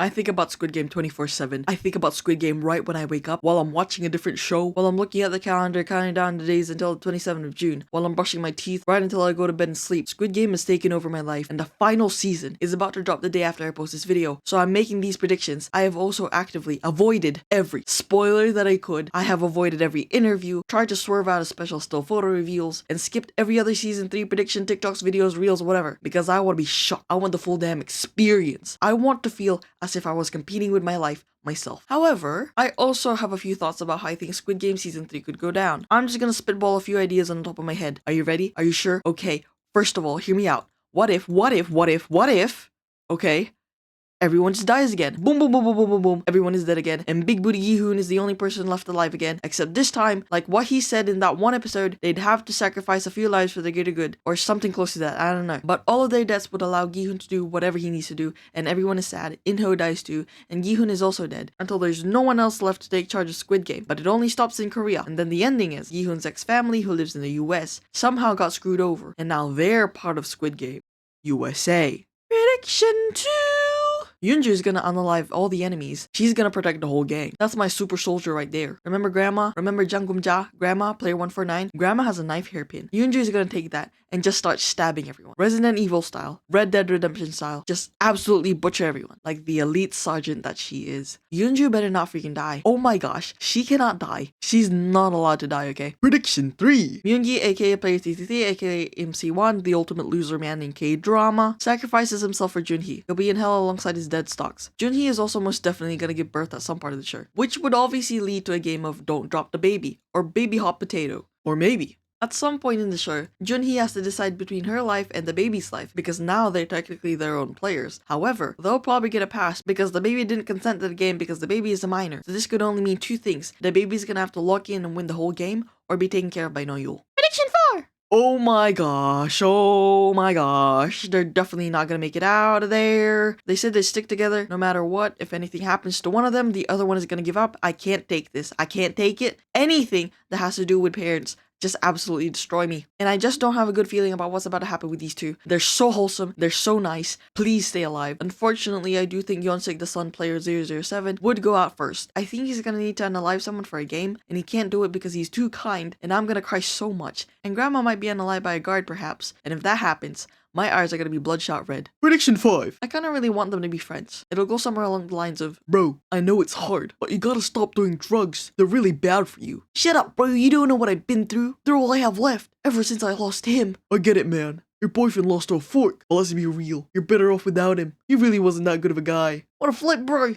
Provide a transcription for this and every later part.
I think about Squid Game 24/7. I think about Squid Game right when I wake up, while I'm watching a different show, while I'm looking at the calendar counting down the days until the 27th of June, while I'm brushing my teeth, right until I go to bed and sleep. Squid Game has taken over my life, and the final season is about to drop the day after I post this video. So I'm making these predictions. I have also actively avoided every spoiler that I could. I have avoided every interview, tried to swerve out of special still photo reveals, and skipped every other season 3 prediction, TikToks, videos, reels, whatever, because I want to be shocked. I want the full damn experience. I want to feel as if I was competing with my life myself. However, I also have a few thoughts about how I think Squid Game Season 3 could go down. I'm just gonna spitball a few ideas on the top of my head. Are you ready? Are you sure? Okay, first of all, hear me out. What if, okay, everyone just dies again. Boom, boom, boom, boom, boom, boom, boom. Everyone is dead again. And Big Booty Gi-hoon is the only person left alive again. Except this time, like what he said in that one episode, they'd have to sacrifice a few lives for the greater good. Or something close to that. I don't know. But all of their deaths would allow Gi-hoon to do whatever he needs to do. And everyone is sad. Inho dies too. And Gi-hoon is also dead. Until there's no one else left to take charge of Squid Game. But it only stops in Korea. And then the ending is Gi-hoon's ex-family, who lives in the US, somehow got screwed over. And now they're part of Squid Game USA. Prediction 2! Yoonju is gonna unalive all the enemies. She's gonna protect the whole gang. That's my super soldier right there. Remember Grandma? Remember Jangumja? Grandma, player 149? Grandma has a knife hairpin. Yoonju is gonna take that and just start stabbing everyone. Resident Evil style. Red Dead Redemption style. Just absolutely butcher everyone. Like the elite sergeant that she is. Yoonju better not freaking die. Oh my gosh. She cannot die. She's not allowed to die, okay? Prediction 3. Myungi, aka player 333, aka MC1, the ultimate loser man in K-drama, sacrifices himself for Junhee. He'll be in hell alongside his dead stocks. Junhee is also most definitely gonna give birth at some part of the show, which would obviously lead to a game of don't drop the baby, or baby hot potato, or maybe. At some point in the show, Junhee has to decide between her life and the baby's life, because now they're technically their own players. However, they'll probably get a pass because the baby didn't consent to the game because the baby is a minor. So this could only mean two things. The baby's gonna have to lock in and win the whole game, or be taken care of by Noyul. Prediction 4! Oh my gosh, they're definitely not gonna make it out of there. They said they stick together no matter what. If anything happens to one of them, the other one is gonna give up. I can't take this. I can't take it. Anything that has to do with parents just absolutely destroy me. And I just don't have a good feeling about what's about to happen with these two. They're so wholesome. They're so nice. Please stay alive. Unfortunately, I do think Yonsik the Sun player 007 would go out first. I think he's gonna need to unalive someone for a game, and he can't do it because he's too kind, and I'm gonna cry so much. And Grandma might be unalived by a guard perhaps, and if that happens, my eyes are gonna be bloodshot red. Prediction 5. I kinda really want them to be friends. It'll go somewhere along the lines of, bro, I know it's hard, but you gotta stop doing drugs. They're really bad for you. Shut up, bro, you don't know what I've been through. They're all I have left, ever since I lost him. I get it, man. Your boyfriend lost to a fork. But let's be real, you're better off without him. He really wasn't that good of a guy. What a flip, bro.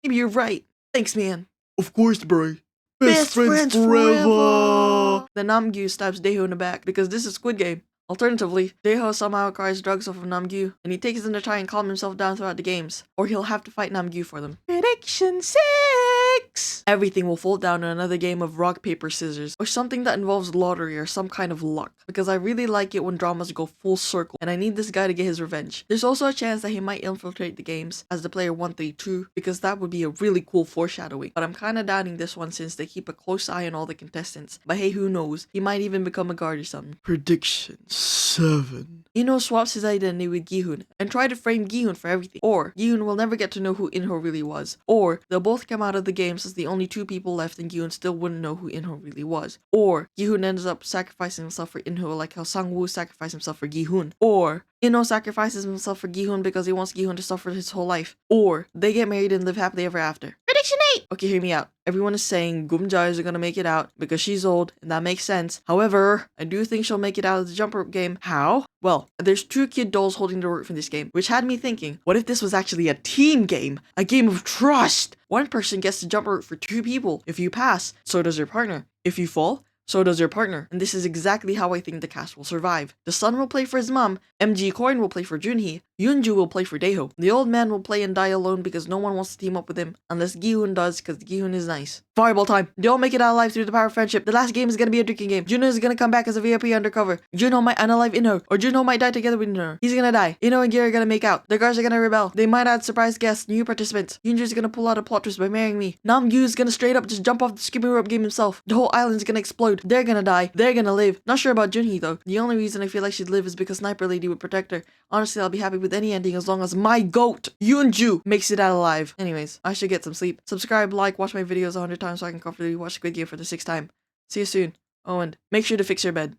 Maybe you're right. Thanks, man. Of course, bro. Best friends forever. Then Namgyu stabs Daeho in the back because this is Squid Game. Alternatively, Daeho somehow acquires drugs off of Namgyu, and he takes them to try and calm himself down throughout the games, or he'll have to fight Namgyu for them. Prediction 6! Everything will fall down to another game of rock, paper, scissors, or something that involves lottery or some kind of luck, because I really like it when dramas go full circle, and I need this guy to get his revenge. There's also a chance that he might infiltrate the games as the player 132, because that would be a really cool foreshadowing, but I'm kinda doubting this one since they keep a close eye on all the contestants. But hey, who knows? He might even become a guard or something. Prediction 7. Inho swaps his identity with Gi-hoon and try to frame Gi-hoon for everything. Or Gi-hoon will never get to know who Inho really was. Or they'll both come out of the games as the only two people left and Gi-hoon still wouldn't know who Inho really was. Or Gi-hoon ends up sacrificing himself for Inho like how Sang-woo sacrificed himself for Gi-hoon. Or Inho sacrifices himself for Gi-hoon because he wants Gi-hoon to suffer his whole life. Or they get married and live happily ever after. Prediction 8! Okay, hear me out. Everyone is saying Gumja is gonna make it out because she's old, and that makes sense. However, I do think she'll make it out of the jump rope game. How? Well, there's two kid dolls holding the rope from this game, which had me thinking, what if this was actually a team game? A game of trust! One person gets to jump rope for two people. If you pass, so does your partner. If you fall, so does your partner. And this is exactly how I think the cast will survive. The son will play for his mom, MG Coin will play for Junhee, Yoonju will play for Daeho. The old man will play and die alone because no one wants to team up with him, unless Gi-hoon does because Gi-hoon is nice. Fireball time! They all make it out alive through the power of friendship. The last game is gonna be a drinking game. Junho is gonna come back as a VIP undercover. Junho might unalive Inho, or Junho might die together with Inho. He's gonna die. Inho and Giri are gonna make out. The guards are gonna rebel. They might add surprise guests, new participants. Yoonju is gonna pull out a plot twist by marrying me. Namgyu is gonna straight up just jump off the skipping rope game himself. The whole island's gonna explode. They're gonna die. They're gonna live. Not sure about Junhee though. The only reason I feel like she'd live is because Sniper Lady would protect her. Honestly, I'll be happy with with any ending as long as my goat, Yunju, makes it out alive. Anyways, I should get some sleep. Subscribe, like, watch my videos 100 times so I can comfortably watch Squid Game for the 6th time. See you soon. Oh, and make sure to fix your bed.